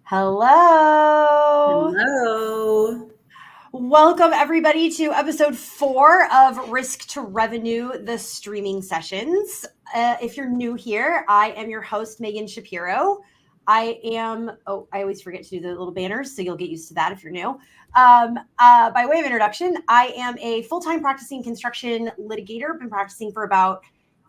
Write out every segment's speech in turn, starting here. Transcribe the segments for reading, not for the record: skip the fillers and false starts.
Hello. Hello. Welcome, everybody, to episode 4 of Risk to Revenue, the streaming sessions. If you're new here, I am your host, Megan Shapiro. I always forget to do the little banners, so you'll get used to that if you're new. By way of introduction, I am a full-time practicing construction litigator. Been practicing for about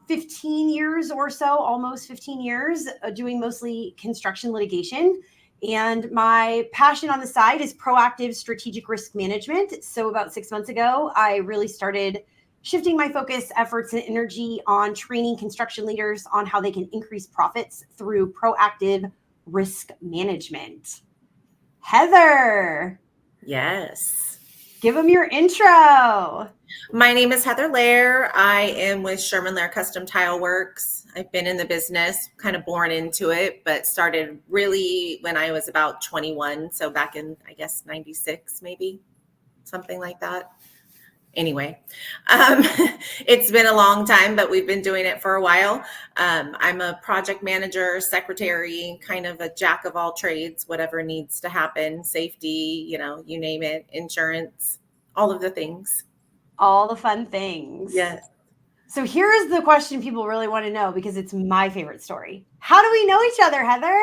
15 years or so, almost 15 years, doing mostly construction litigation. And my passion on the side is proactive strategic risk management. So about 6 months ago, I really started shifting my focus, efforts, and energy on training construction leaders on how they can increase profits through proactive risk management. Heather. Yes. Give them your intro. My name is Heather Loehr. I am with Loehr Custom Tile Works. I've been in the business, kind of born into it, but started really when I was about 21. So back in, I guess, 96, maybe something like that. Anyway, it's been a long time, but we've been doing it for a while. I'm a project manager, secretary, kind of a jack of all trades, whatever needs to happen, safety, you name it, insurance, all of the things. All the fun things. Yes. So here's the question people really want to know because it's my favorite story. How do we know each other, Heather?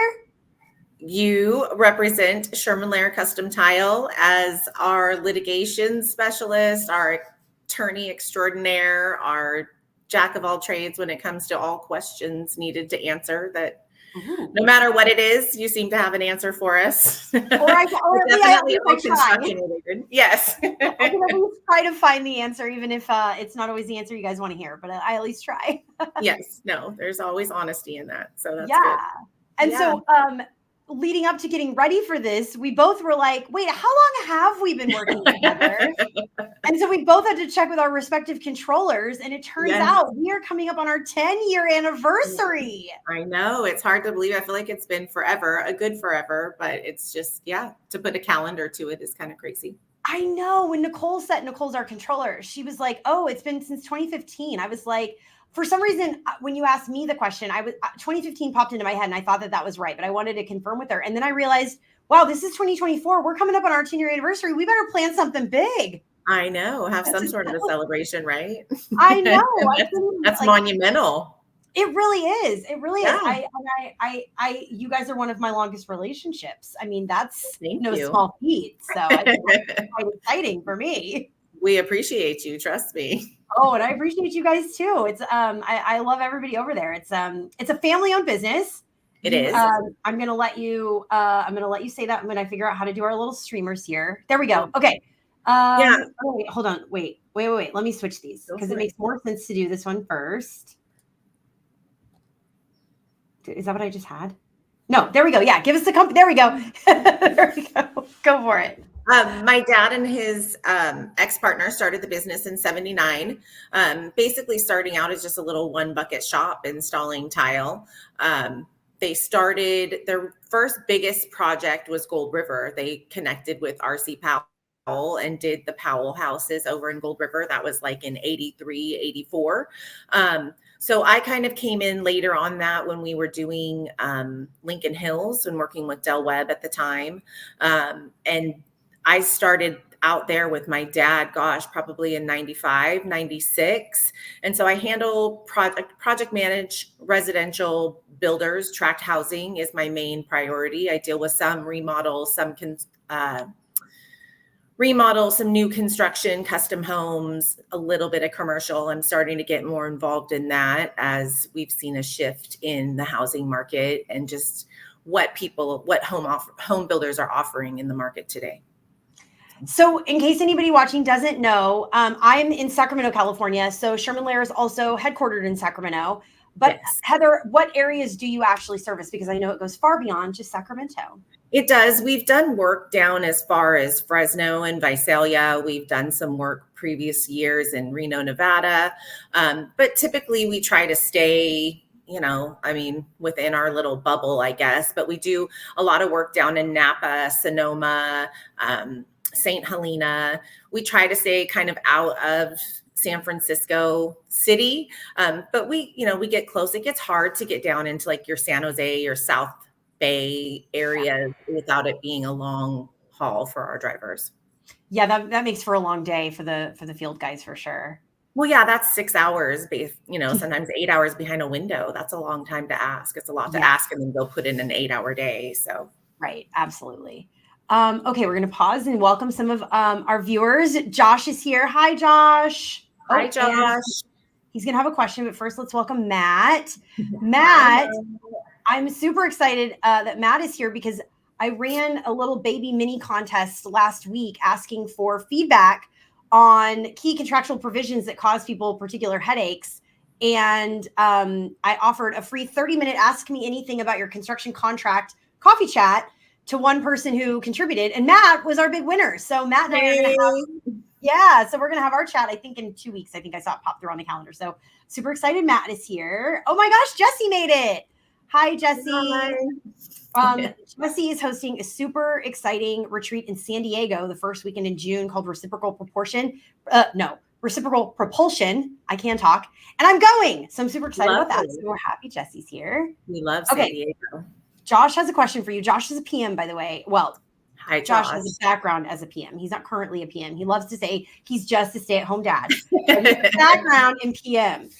You represent Loehr Custom Tile as our litigation specialist, our attorney extraordinaire, our jack of all trades when it comes to all questions needed to answer that. Ooh. No matter what it is, you seem to have an answer for us. Or definitely all construction related. Yes. I can at least try to find the answer, even if it's not always the answer you guys want to hear, but I at least try. Yes. No, there's always honesty in that. So that's good. And yeah. So leading up to getting ready for this, we both were like, wait, how long have we been working together? And so we both had to check with our respective controllers, and it turns out we are coming up on our 10-year anniversary. I know. It's hard to believe. I feel like it's been forever, a good forever, but it's just, to put a calendar to it is kind of crazy. I know. When Nicole's our controller, she was like, oh, it's been since 2015. I was like, for some reason, when you asked me the question, 2015 popped into my head and I thought that was right, but I wanted to confirm with her. And then I realized, wow, this is 2024. We're coming up on our 10-year anniversary. We better plan something big. I know. Have some sort of a celebration, right? I know. That's monumental. It really is. It really is. You guys are one of my longest relationships. I mean, that's small feat. So it's quite exciting for me. We appreciate you. Trust me. Oh, and I appreciate you guys too. It's I love everybody over there. It's a family-owned business. It is. I'm gonna let you say that when I figure out how to do our little streamers here. There we go. Okay. Oh, wait, hold on. Wait. Let me switch these because it makes more sense to do this one first. Is that what I just had? No, there we go. Yeah, give us the company. There we go. There we go. Go for it. My dad and his ex-partner started the business in 79, basically starting out as just a little one bucket shop installing tile. They started, their first biggest project was Gold River. They connected with RC Powell and did the Powell houses over in Gold River. That was like in 83, 84. So I kind of came in later on that when we were doing Lincoln Hills and working with Del Webb at the time. And I started out there with my dad, probably in 95, 96. And so I handle project manage residential builders. Tract housing is my main priority. I deal with some remodels, some some new construction, custom homes, a little bit of commercial. I'm starting to get more involved in that as we've seen a shift in the housing market and just what home builders are offering in the market today. So in case anybody watching doesn't know, I'm in Sacramento, California. So Loehr is also headquartered in Sacramento. But yes. Heather, what areas do you actually service? Because I know it goes far beyond just Sacramento. It does. We've done work down as far as Fresno and Visalia. We've done some work previous years in Reno, Nevada. But typically we try to stay, within our little bubble, I guess. But we do a lot of work down in Napa, Sonoma, St. Helena. We try to stay kind of out of San Francisco city. But we get close. It gets hard to get down into like your San Jose or South bay areas without it being a long haul for our drivers. Yeah, that makes for a long day for the field guys for sure. Well, yeah, that's 6 hours, sometimes 8 hours behind a window. That's a long time to ask. It's a lot to ask, and then they'll put in an 8-hour day. So right, absolutely. Okay, we're going to pause and welcome some of our viewers. Josh is here. Hi, Josh. Hi, Josh. He's going to have a question, but first let's welcome Matt. Matt, I'm super excited that Matt is here because I ran a little baby mini contest last week asking for feedback on key contractual provisions that cause people particular headaches. And I offered a free 30-minute Ask Me Anything About Your Construction Contract coffee chat to one person who contributed. And Matt was our big winner. So Matt and I are going to have, so we're going to have our chat, I think in 2 weeks. I think I saw it pop through on the calendar. So super excited Matt is here. Oh my gosh, Jesse made it. Hi, Jesse. Jesse is hosting a super exciting retreat in San Diego the first weekend in June called Reciprocal Propulsion. I can talk. And I'm going. So I'm super excited about that. So we're happy Jesse's here. We love San Diego. Josh has a question for you. Josh is a PM, by the way. Well, hi, Josh has a background as a PM. He's not currently a PM. He loves to say he's just a stay-at-home dad. But he has a background in PM.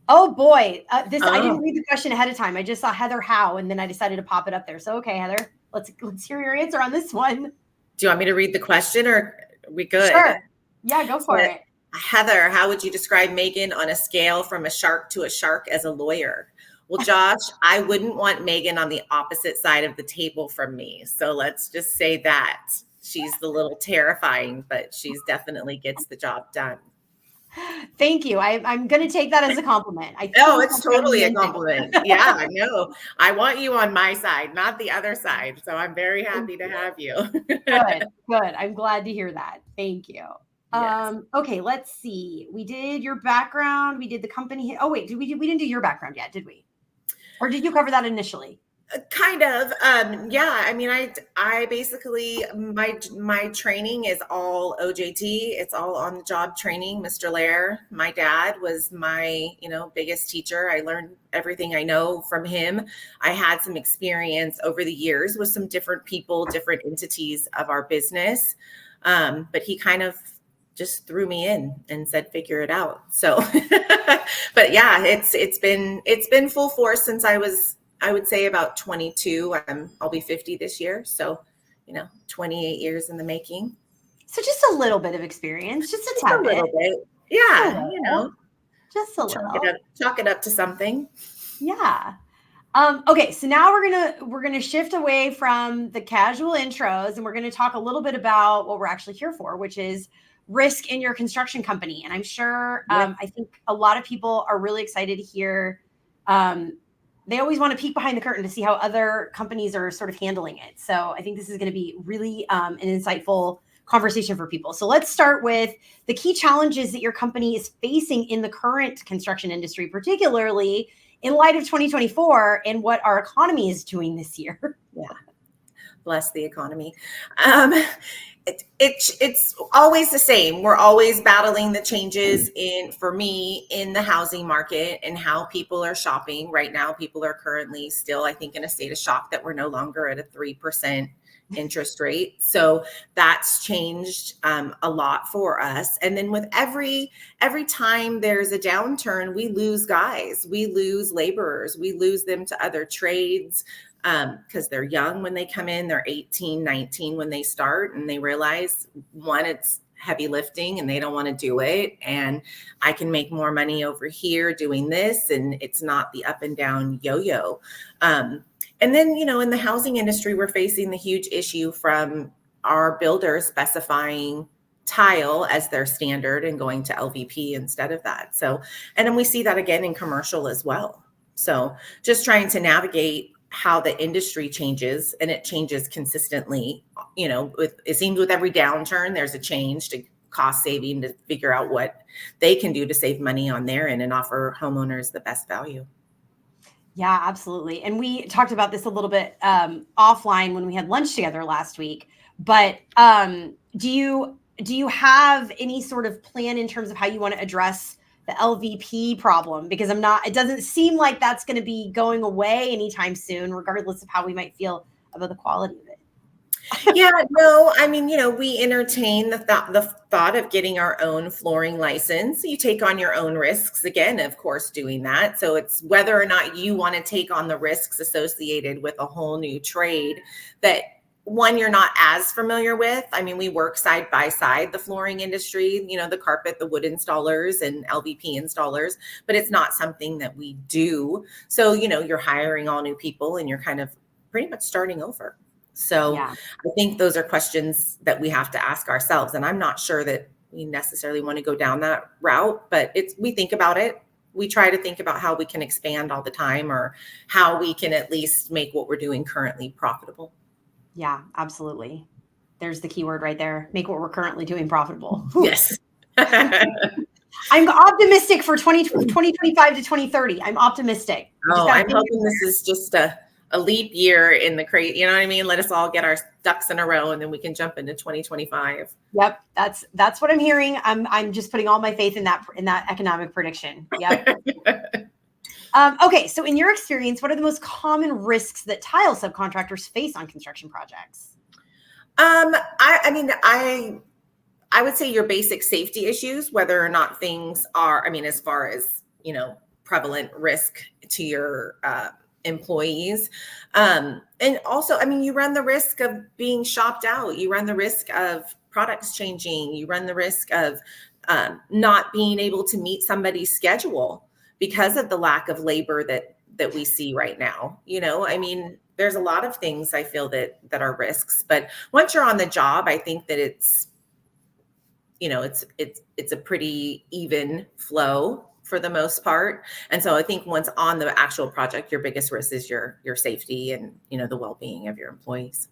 Oh boy, I didn't read the question ahead of time. I just saw Heather Howe, and then I decided to pop it up there. So okay, Heather, let's hear your answer on this one. Do you want me to read the question, or are we good? Sure. Yeah, go for it. Heather, how would you describe Megan on a scale from a shark to a shark as a lawyer? Well, Josh, I wouldn't want Megan on the opposite side of the table from me. So let's just say that she's a little terrifying, but she's definitely gets the job done. Thank you. I'm going to take that as a compliment. It's totally a compliment. Yeah, I know. I want you on my side, not the other side. So I'm very happy to have you. Good. I'm glad to hear that. Thank you. Yes. Okay, let's see. We did your background. We did the company. Oh wait, we didn't do your background yet, did we? Or did you cover that initially? Kind of. Yeah. I mean, I basically, my training is all OJT. It's all on the job training. Mr. Loehr, my dad, was my, biggest teacher. I learned everything I know from him. I had some experience over the years with some different people, different entities of our business. But he kind of just threw me in and said, figure it out. So, but yeah, it's been full force since I would say about 22. I'll be 50 this year. So, 28 years in the making. So just a little bit of experience, just a little bit. Yeah. Just a little. Chalk it up to something. Yeah. Okay. So now we're going to shift away from the casual intros and we're going to talk a little bit about what we're actually here for, which is risk in your construction company. And I'm sure, I think a lot of people are really excited to hear, they always want to peek behind the curtain to see how other companies are sort of handling it. So I think this is going to be really an insightful conversation for people. So let's start with the key challenges that your company is facing in the current construction industry, particularly in light of 2024 and what our economy is doing this year. Yeah. Bless the economy. It's always the same. We're always battling the changes for me in the housing market and how people are shopping. Right now, people are currently still, I think, in a state of shock that we're no longer at a 3% interest rate. So that's changed a lot for us. And then with every time there's a downturn, we lose guys, we lose laborers, we lose them to other trades. Because they're young when they come in, they're 18, 19 when they start, and they realize, one, it's heavy lifting and they don't want to do it. And I can make more money over here doing this, and it's not the up and down yo-yo. And then, in the housing industry, we're facing the huge issue from our builders specifying tile as their standard and going to LVP instead of that. So, and then we see that again in commercial as well. So just trying to navigate how the industry changes, and it changes consistently. It seems with every downturn, there's a change to cost saving to figure out what they can do to save money on their end and offer homeowners the best value. Yeah, absolutely. And we talked about this a little bit offline when we had lunch together last week. But do you have any sort of plan in terms of how you want to address the LVP problem, because it doesn't seem like that's going to be going away anytime soon, regardless of how we might feel about the quality of it. Yeah, no, I mean, we entertain the thought of getting our own flooring license. You take on your own risks, again, of course, doing that. So it's whether or not you want to take on the risks associated with a whole new trade that, one, you're not as familiar with. I mean, we work side by side, the flooring industry, the carpet, the wood installers and LVP installers, but it's not something that we do. So, you're hiring all new people and you're kind of pretty much starting over. So Yeah. I think those are questions that we have to ask ourselves. And I'm not sure that we necessarily want to go down that route, but we think about it. We try to think about how we can expand all the time, or how we can at least make what we're doing currently profitable. Yeah, absolutely. There's the keyword right there. Make what we're currently doing profitable. Yes. I'm optimistic for 2025 to 2030. I'm optimistic. I'm hoping this is just a leap year in the crate. You know what I mean? Let us all get our ducks in a row and then we can jump into 2025. Yep. That's what I'm hearing. I'm just putting all my faith in that economic prediction. Yep. Okay. So in your experience, what are the most common risks that tile subcontractors face on construction projects? I would say your basic safety issues, whether or not things are, as far as, prevalent risk to your employees. And also, you run the risk of being shopped out. You run the risk of products changing. You run the risk of not being able to meet somebody's schedule because of the lack of labor that we see right now. There's a lot of things I feel that are risks, but once you're on the job, I think that it's a pretty even flow for the most part. And so I think once on the actual project, your biggest risk is your safety and, the well-being of your employees.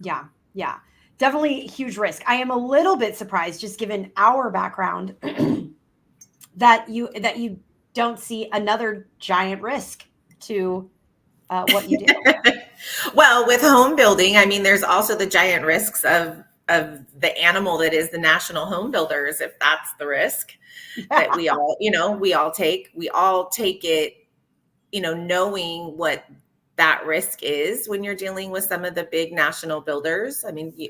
Yeah. Yeah. Definitely huge risk. I am a little bit surprised, just given our background, that you don't see another giant risk to what you do. Well, with home building, there's also the giant risks of the animal that is the national home builders, if that's the risk that we all take it, knowing what that risk is when you're dealing with some of the big national builders.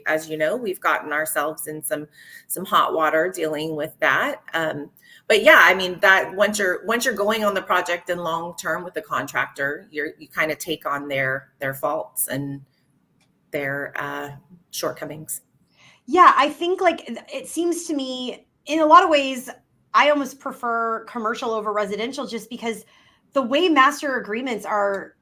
As we've gotten ourselves in some hot water dealing with that. But yeah, that once you're going on the project and long term with the contractor, you kind of take on their faults and their shortcomings. Yeah, I think it seems to me in a lot of ways, I almost prefer commercial over residential, just because the way master agreements are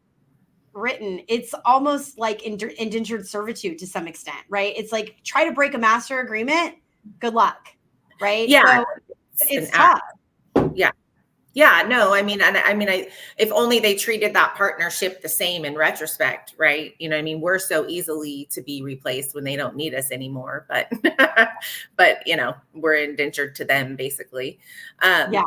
written, it's almost like indentured servitude to some extent, right? It's like, try to break a master agreement, good luck, right? Yeah, so it's tough. Yeah, no, if only they treated that partnership the same in retrospect, right? We're so easily to be replaced when they don't need us anymore, but we're indentured to them basically. No,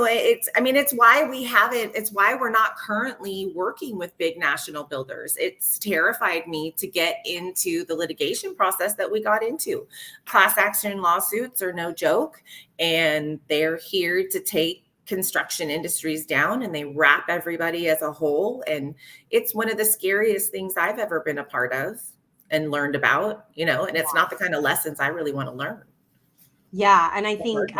it's why we haven't, it's why we're not currently working with big national builders. It's terrified me to get into the litigation process that we got into. Class action lawsuits are no joke, and they're here to take construction industries down, and they wrap everybody as a whole. And it's one of the scariest things I've ever been a part of and learned about, and it's not the kind of lessons I really want to learn. Yeah. And I think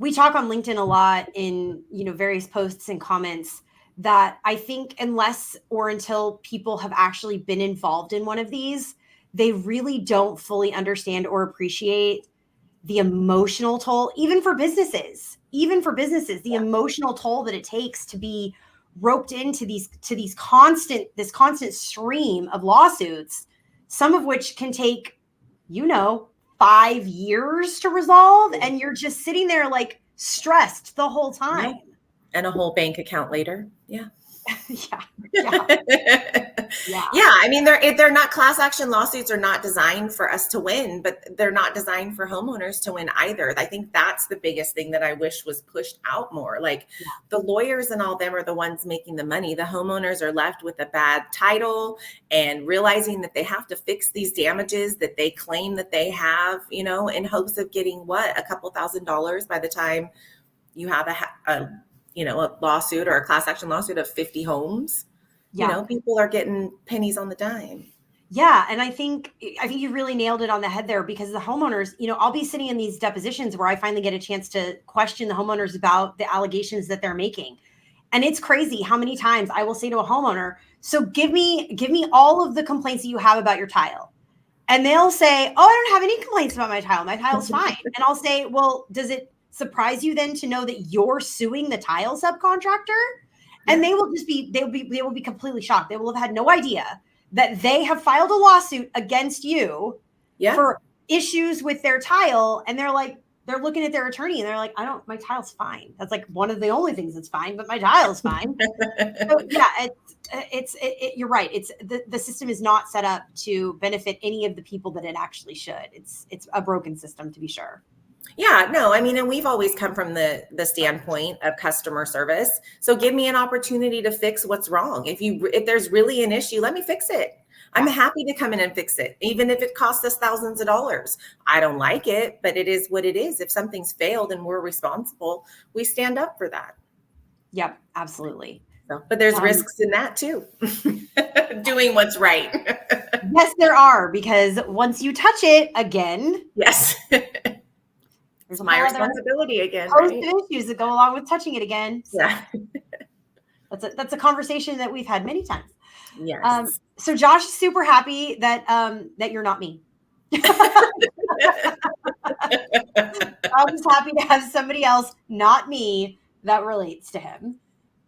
we talk on LinkedIn a lot in, various posts and comments, that I think unless or until people have actually been involved in one of these, they really don't fully understand or appreciate the emotional toll, even for businesses, the emotional toll that it takes to be roped into this constant stream of lawsuits, some of which can take, 5 years to resolve. And you're just sitting there like stressed the whole time. And a whole bank account later. Yeah. Yeah. They're not, class action lawsuits are not designed for us to win, but they're not designed for homeowners to win either. I think that's the biggest thing that I wish was pushed out more. The lawyers and all them are the ones making the money. The homeowners are left with a bad title and realizing that they have to fix these damages that they claim that they have, in hopes of getting a couple $1,000s by the time you have a lawsuit or a class action lawsuit of 50 homes, Yeah. people are getting pennies on the dime. Yeah. And I think you really nailed it on the head there, because the homeowners, I'll be sitting in these depositions where I finally get a chance to question the homeowners about the allegations that they're making. And it's crazy how many times I will say to a homeowner, so give me all of the complaints that you have about your tile. And they'll say, oh, I don't have any complaints about my tile. My tile's fine. And I'll say, well, does it surprise you then to know that you're suing the tile subcontractor? And they will be completely shocked. They will have had no idea that they have filed a lawsuit against you for issues with their tile. And they're looking at their attorney and they're like, my tile's fine. That's like one of the only things that's fine, but my tile's fine. So yeah, you're right. It's the system is not set up to benefit any of the people that it actually should. It's a broken system, to be sure. Yeah, no, I mean, and we've always come from the standpoint of customer service. So give me an opportunity to fix what's wrong. If there's really an issue, let me fix it. I'm happy to come in and fix it, even if it costs us thousands of dollars. I don't like it, but it is what it is. If something's failed and we're responsible, we stand up for that. Yep, absolutely. So, but there's risks in that too. Doing what's right. Yes, there are, because once you touch it again. Yes. There's my responsibility again. Right? Issues that go along with touching it again. So yeah. That's a conversation that we've had many times. Yes. So Josh is super happy that you're not me. Josh is happy to have somebody else, not me, that relates to him.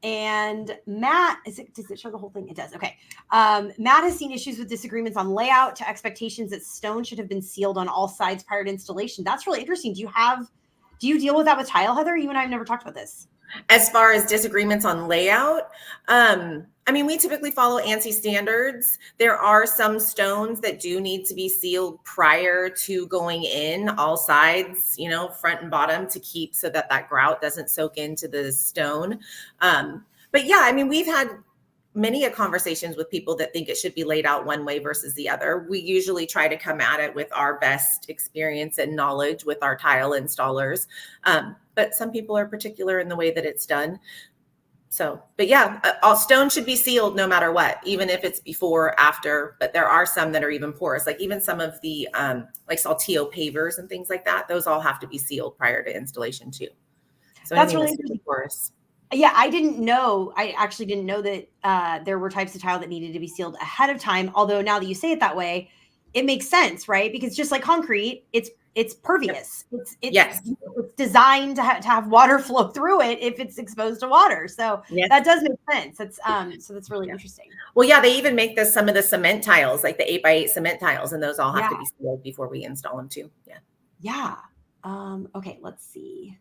And Matt, does it show the whole thing? It does. Okay. Matt has seen issues with disagreements on layout to expectations that stone should have been sealed on all sides prior to installation. That's really interesting. Do you deal with that with tile, Heather? You and I have never talked about this. As far as disagreements on layout, I mean, we typically follow ANSI standards. There are some stones that do need to be sealed prior to going in, all sides, front and bottom, to keep so that grout doesn't soak into the stone. But yeah, I mean, we've had many conversations with people that think it should be laid out one way versus the other. We usually try to come at it with our best experience and knowledge with our tile installers. But some people are particular in the way that it's done. So, but yeah, all stone should be sealed no matter what, even if it's before or after. But there are some that are even porous, like even some of the like Saltillo pavers and things like that. Those all have to be sealed prior to installation too. So that's really interesting. Porous. Yeah, I actually didn't know that there were types of tile that needed to be sealed ahead of time. Although now that you say it that way, it makes sense, right? Because just like concrete, it's pervious. It's designed to have water flow through it if it's exposed to water. So that does make sense. So that's really interesting. Well, yeah, they even make some of the cement tiles, like the 8x8 cement tiles, and those all have to be sealed before we install them too. Yeah. Okay, let's see.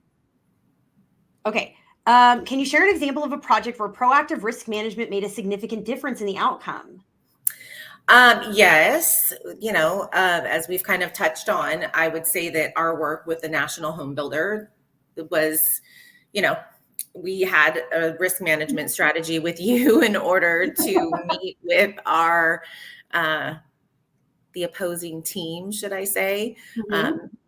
Okay. Can you share an example of a project where proactive risk management made a significant difference in the outcome? Yes, as we've kind of touched on, I would say that our work with the National Home Builder was, we had a risk management strategy with you in order to meet with our the opposing team, should I say,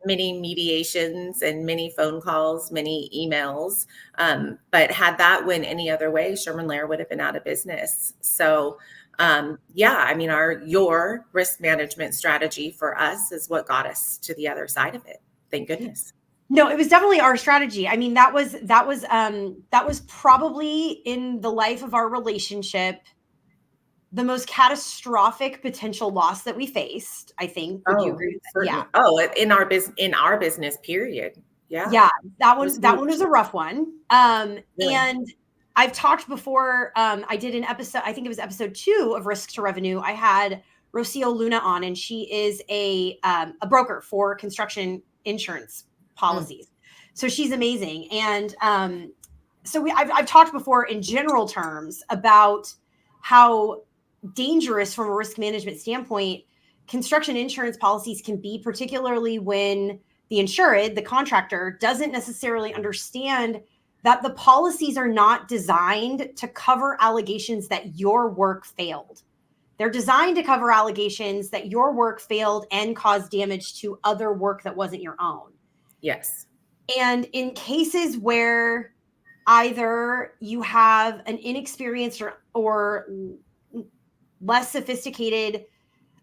many mediations and many phone calls, many emails. But had that went any other way, Sherman Loehr would have been out of business. So I mean, your risk management strategy for us is what got us to the other side of it. Thank goodness. No, it was definitely our strategy. I mean, that was probably in the life of our relationship the most catastrophic potential loss that we faced, I think. Would you agree with that? Yeah. Oh, in our business period. Yeah. Yeah. That one was a rough one. And I've talked before. I did an episode, I think it was episode 2 of Risk to Revenue. I had Rocio Luna on, and she is a broker for construction insurance policies. So she's amazing. And so I've talked before in general terms about how dangerous from a risk management standpoint construction insurance policies can be, particularly when the insured, the contractor, doesn't necessarily understand that the policies are not designed to cover allegations that your work failed. They're designed to cover allegations that your work failed and caused damage to other work that wasn't your own. Yes. And in cases where either you have an inexperienced or less sophisticated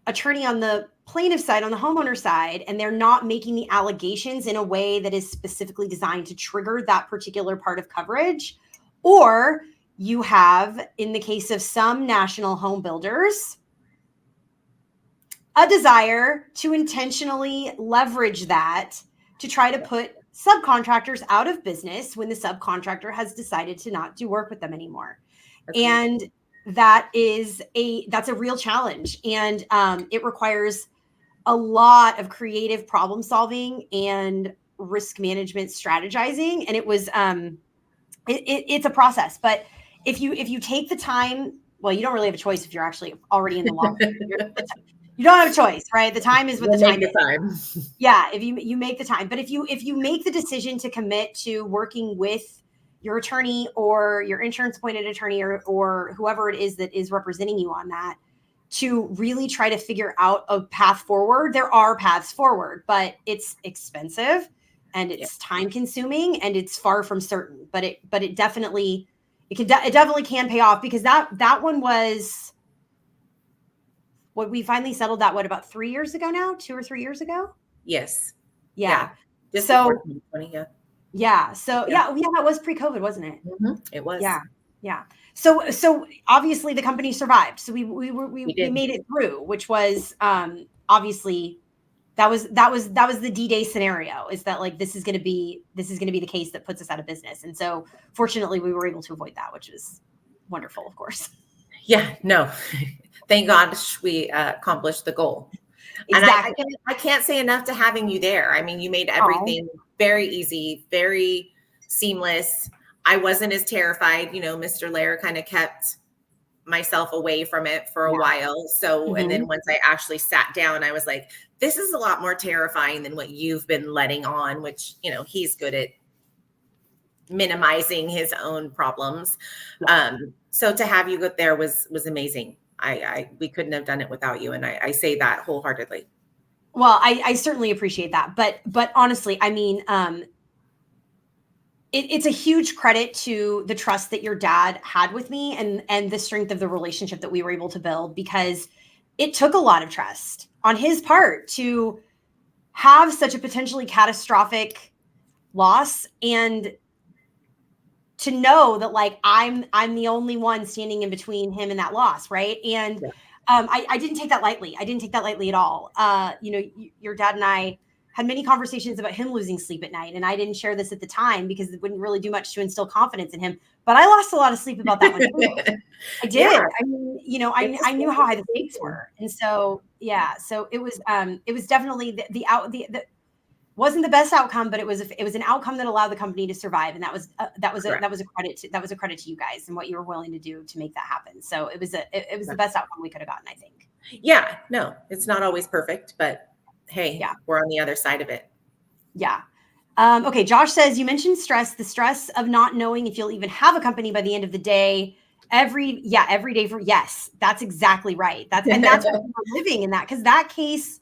attorney on the plaintiff side, on the homeowner side, and they're not making the allegations in a way that is specifically designed to trigger that particular part of coverage, or you have, in the case of some national home builders, a desire to intentionally leverage that to try to put subcontractors out of business when the subcontractor has decided to not do work with them anymore. Okay. And that's a real challenge. And it requires a lot of creative problem solving and risk management strategizing. And it was, it's a process, but if you take the time, well, you don't really have a choice if you're actually already in the law. You don't have a choice, right? The time is what the time is. Yeah, if you make the time. But if you make the decision to commit to working with your attorney or your insurance appointed attorney or whoever it is that is representing you on that, to really try to figure out a path forward, there are paths forward, but it's expensive and it's time consuming and it's far from certain. But it definitely can pay off, because that one was what we finally settled that, what, about 3 years ago now, 2 or 3 years ago? Yes. Yeah. Just before 2020, yeah. Yeah. So yeah, that was pre-COVID, wasn't it? Mm-hmm. It was. Yeah. Yeah. So obviously the company survived. So we made it through, which was obviously that was the D-Day scenario, is that like this is going to be the case that puts us out of business. And so fortunately we were able to avoid that, which is wonderful, of course. Yeah, no. Thank God we accomplished the goal. Exactly. And I can't say enough to having you there. I mean, you made everything very easy, very seamless. I wasn't as terrified. Mr. Loehr kind of kept myself away from it for a while. So, and then once I actually sat down, I was like, this is a lot more terrifying than what you've been letting on, which, he's good at minimizing his own problems. So to have you go there was amazing. We couldn't have done it without you. And I say that wholeheartedly. Well, I certainly appreciate that. But honestly, I mean, it's a huge credit to the trust that your dad had with me and the strength of the relationship that we were able to build, because it took a lot of trust on his part to have such a potentially catastrophic loss, and to know that like I'm the only one standing in between him and that loss, right? And I didn't take that lightly. I didn't take that lightly at all. Your dad and I had many conversations about him losing sleep at night, and I didn't share this at the time because it wouldn't really do much to instill confidence in him. But I lost a lot of sleep about that one too. I did. Yeah. I mean, I knew how high the stakes were, and so so it was definitely the wasn't the best outcome, but it was an outcome that allowed the company to survive, and that was a credit to you guys and what you were willing to do to make that happen. So it was the best outcome we could have gotten, I think. Yeah, no, it's not always perfect, but hey, we're on the other side of it. Yeah. Okay. Josh says, you mentioned the stress of not knowing if you'll even have a company by the end of the day. Every day yes, that's exactly right. That's what we're living in that, because that case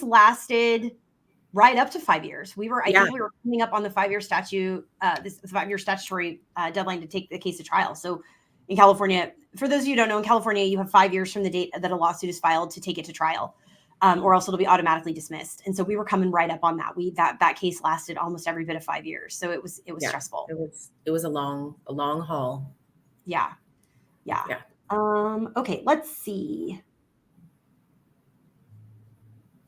lasted right up to 5 years. I think we were coming up on the 5-year statute, this 5-year statutory deadline to take the case to trial. So in California, for those of you who don't know, in California, you have 5 years from the date that a lawsuit is filed to take it to trial, or else it'll be automatically dismissed. And so we were coming right up on that. That case lasted almost every bit of 5 years. So it was stressful. It was a long haul. Yeah. Okay, let's see.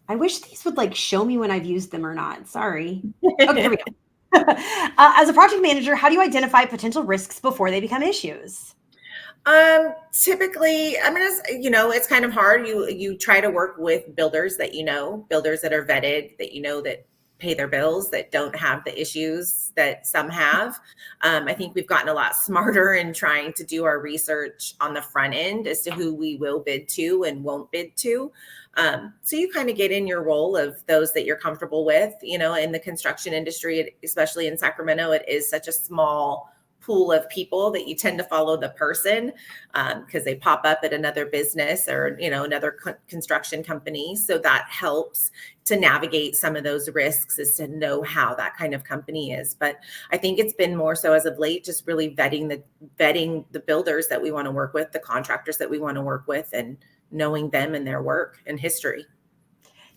I wish these would like show me when I've used them or not. Sorry. Okay, here we go. As a project manager, how do you identify potential risks before they become issues? Typically, I mean, it's kind of hard. You try to work with builders that builders that are vetted, that pay their bills, that don't have the issues that some have. I think we've gotten a lot smarter in trying to do our research on the front end as to who we will bid to and won't bid to. So you kind of get in your role of those that you're comfortable with. In the construction industry, especially in Sacramento, it is such a small pool of people that you tend to follow the person because they pop up at another business or, another construction company. So that helps to navigate some of those risks, is to know how that kind of company is. But I think it's been more so as of late, just really vetting the builders that we want to work with, the contractors that we want to work with, and knowing them and their work and history.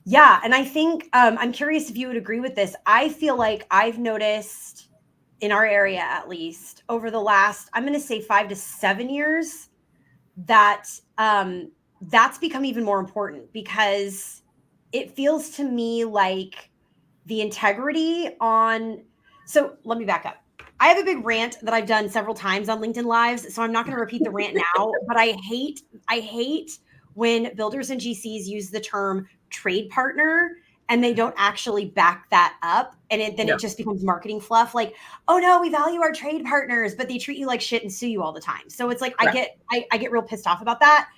Yeah. And I think I'm curious if you would agree with this. I feel like I've noticed in our area, at least over the last, I'm going to say 5 to 7 years, that that's become even more important, because it feels to me like the integrity on. So let me back up. I have a big rant that I've done several times on LinkedIn Lives, so I'm not going to repeat the rant now, but I hate when builders and GCs use the term trade partner and they don't actually back that up. And it just becomes marketing fluff. Like, oh no, we value our trade partners, but they treat you like shit and sue you all the time. So it's like, Right. I get real pissed off about that.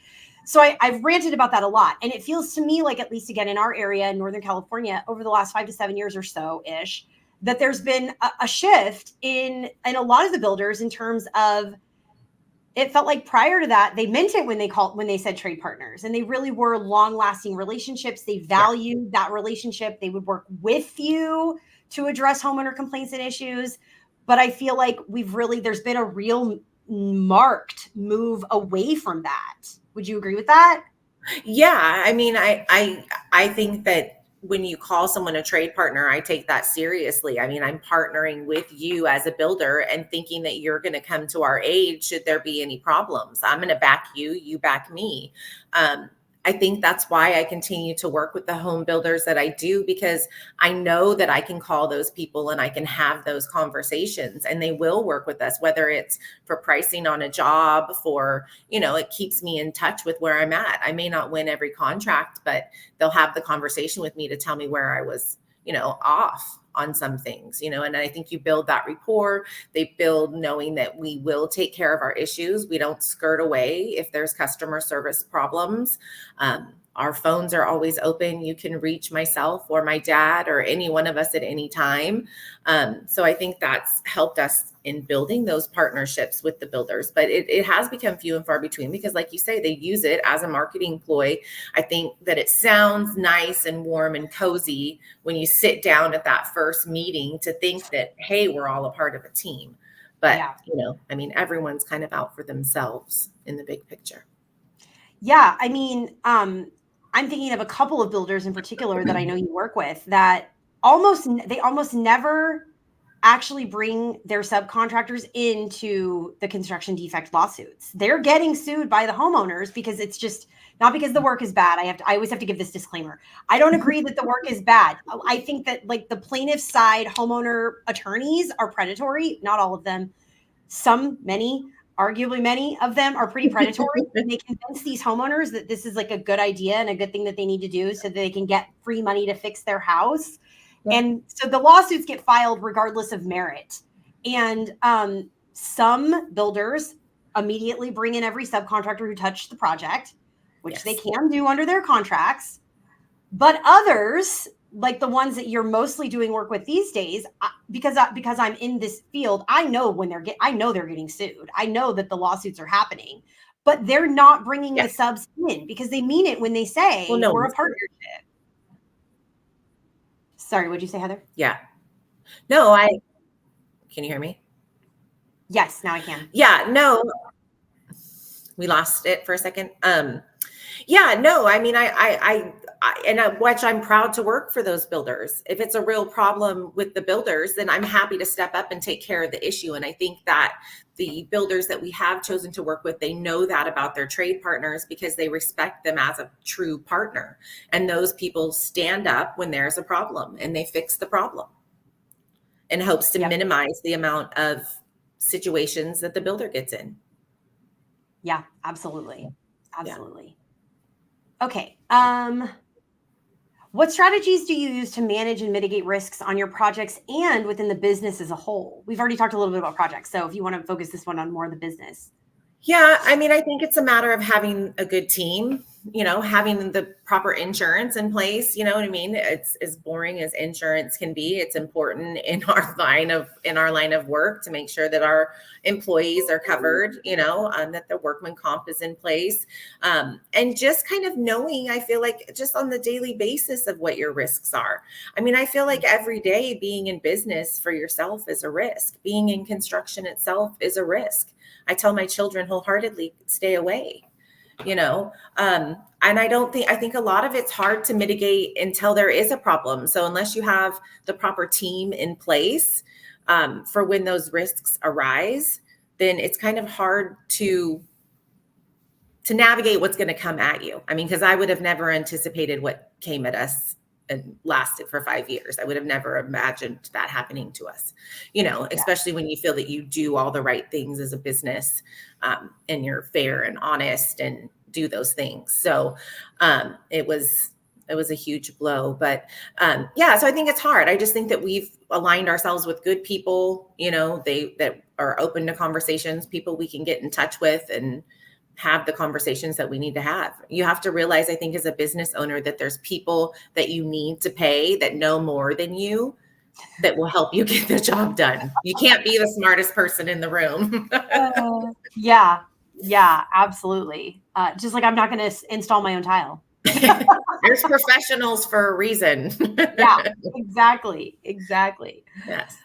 So I've ranted about that a lot. And it feels to me like, at least again, in our area in Northern California, over the last 5 to 7 years or so ish, that there's been a shift in a lot of the builders in terms of, it felt like prior to that, they meant it when they said trade partners, and they really were long-lasting relationships. They valued that relationship. They would work with you to address homeowner complaints and issues. But I feel like there's been a real marked move away from that. Would you agree with that? Yeah, I mean, I think that when you call someone a trade partner, I take that seriously. I mean, I'm partnering with you as a builder and thinking that you're going to come to our aid should there be any problems. I'm going to back you, you back me. I think that's why I continue to work with the home builders that I do, because I know that I can call those people and I can have those conversations and they will work with us, whether it's for pricing on a job, for, it keeps me in touch with where I'm at. I may not win every contract, but they'll have the conversation with me to tell me where I was, off on some things, and I think you build that rapport. They build knowing that we will take care of our issues. We don't skirt away if there's customer service problems. Our phones are always open. You can reach myself or my dad or any one of us at any time. So I think that's helped us in building those partnerships with the builders. But it has become few and far between because, like you say, they use it as a marketing ploy. I think that it sounds nice and warm and cozy when you sit down at that first meeting to think that, hey, we're all a part of a team. But, I mean, everyone's kind of out for themselves in the big picture. Yeah. I mean, I'm thinking of a couple of builders in particular that I know you work with that they almost never actually bring their subcontractors into the construction defect lawsuits. They're getting sued by the homeowners because it's just not because the work is bad. I always have to give this disclaimer. I don't agree that the work is bad. I think that, like, the plaintiff side homeowner attorneys are predatory. Not all of them. Arguably many of them are pretty predatory. And they convince these homeowners that this is like a good idea and a good thing that they need to do so that they can get free money to fix their house. Yeah. And so the lawsuits get filed regardless of merit. And some builders immediately bring in every subcontractor who touched the project, which they can do under their contracts. But others, like the ones that you're mostly doing work with these days, because I'm in this field, I know they're getting sued. I know that the lawsuits are happening, but they're not bringing the subs in because they mean it when they say we're a partnership. Sorry, what'd you say, Heather? Yeah. No, can you hear me? Yes, now I can. Yeah, no, we lost it for a second. Yeah, no, I mean, which I'm proud to work for those builders. If it's a real problem with the builders, then I'm happy to step up and take care of the issue. And I think that the builders that we have chosen to work with, they know that about their trade partners because they respect them as a true partner. And those people stand up when there's a problem and they fix the problem in hopes to minimize the amount of situations that the builder gets in. Yeah, absolutely. Absolutely. Yeah. Okay. What strategies do you use to manage and mitigate risks on your projects and within the business as a whole? We've already talked a little bit about projects, so if you want to focus this one on more of the business. Yeah, I mean, I think it's a matter of having a good team. having the proper insurance in place, you know what I mean? It's as boring as insurance can be. It's important in our line of work to make sure that our employees are covered, that the workman comp is in place. And just kind of knowing, I feel like just on the daily basis of what your risks are. I mean, I feel like every day being in business for yourself is a risk. Being in construction itself is a risk. I tell my children wholeheartedly, stay away. And I think a lot of it's hard to mitigate until there is a problem. So unless you have the proper team in place for when those risks arise, then it's kind of hard to navigate what's going to come at you. I mean, because I would have never anticipated what came at us and lasted for 5 years. I would have never imagined that happening to us, especially when you feel that you do all the right things as a business and you're fair and honest and do those things. So it was a huge blow, but so I think it's hard. I just think that we've aligned ourselves with good people, that are open to conversations, people we can get in touch with and have the conversations that we need to have. You have to realize, I think, as a business owner, that there's people that you need to pay that know more than you that will help you get the job done. You can't be the smartest person in the room. Yeah, absolutely. Just like I'm not going to install my own tile. There's professionals for a reason. Yeah, exactly. Yes.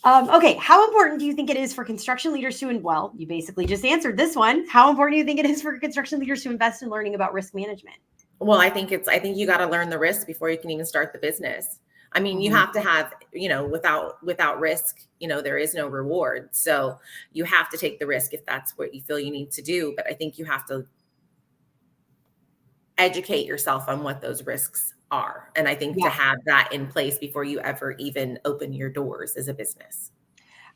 Okay. How important do you think it is for construction leaders to, you basically just answered this one. How important do you think it is for construction leaders to invest in learning about risk management? Well, I think you got to learn the risk before you can even start the business. I mean, you have to have, without risk, there is no reward. So you have to take the risk if that's what you feel you need to do. But I think you have to educate yourself on what those risks are. And I think to have that in place before you ever even open your doors as a business.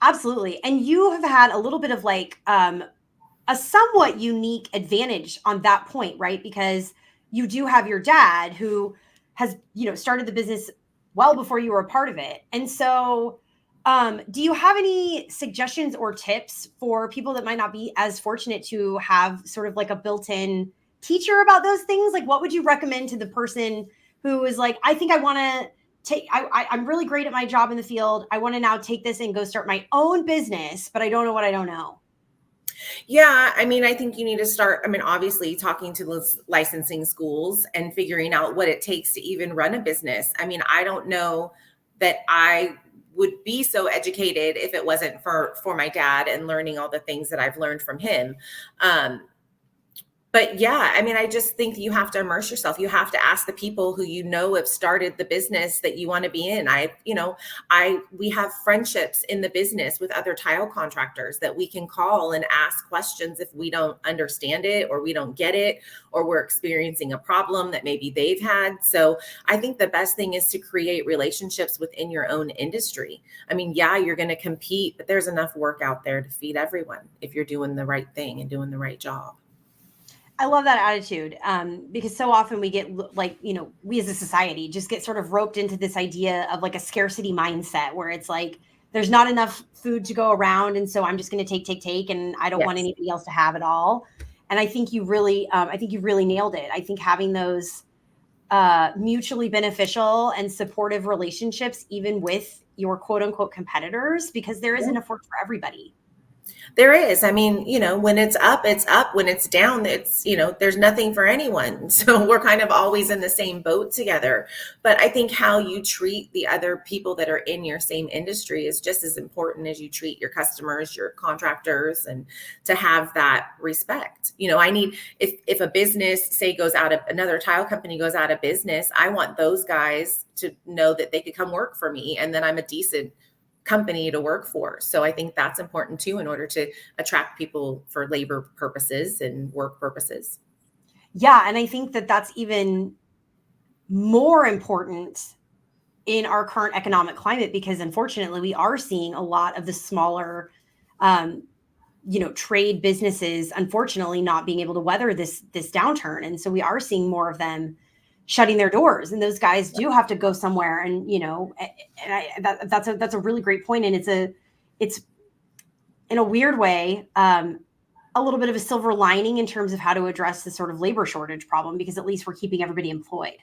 Absolutely. And you have had a little bit of a somewhat unique advantage on that point, right? Because you do have your dad who has, started the business well before you were a part of it. And so do you have any suggestions or tips for people that might not be as fortunate to have sort of like a built-in teacher about those things? Like, what would you recommend to the person who is like, I think I want to I'm really great at my job in the field. I want to now take this and go start my own business, but I don't know what I don't know. Yeah, I mean, I think you need to start, obviously talking to those licensing schools and figuring out what it takes to even run a business. I mean, I don't know that I would be so educated if it wasn't for my dad and learning all the things that I've learned from him. But yeah, I just think you have to immerse yourself. You have to ask the people who have started the business that you want to be in. We have friendships in the business with other tile contractors that we can call and ask questions if we don't understand it or we don't get it or we're experiencing a problem that maybe they've had. So I think the best thing is to create relationships within your own industry. You're going to compete, but there's enough work out there to feed everyone if you're doing the right thing and doing the right job. I love that attitude because so often we get we as a society just get sort of roped into this idea of like a scarcity mindset where it's like, there's not enough food to go around. And so I'm just going to take, and I don't want anybody else to have it all. And I think you really nailed it. I think having those mutually beneficial and supportive relationships, even with your quote unquote competitors, because there is enough work for everybody. There is. When it's up, it's up. When it's down, it's, there's nothing for anyone. So we're kind of always in the same boat together. But I think how you treat the other people that are in your same industry is just as important as you treat your customers, your contractors, and to have that respect. If a business, say, another tile company goes out of business, I want those guys to know that they could come work for me and that I'm a decent company to work for. So I think that's important too, in order to attract people for labor purposes and work purposes. Yeah. And I think that that's even more important in our current economic climate, because unfortunately we are seeing a lot of the smaller, trade businesses, unfortunately not being able to weather this downturn. And so we are seeing more of them shutting their doors, and those guys do have to go somewhere. And, that's a really great point. And it's in a weird way, a little bit of a silver lining in terms of how to address the sort of labor shortage problem, because at least we're keeping everybody employed.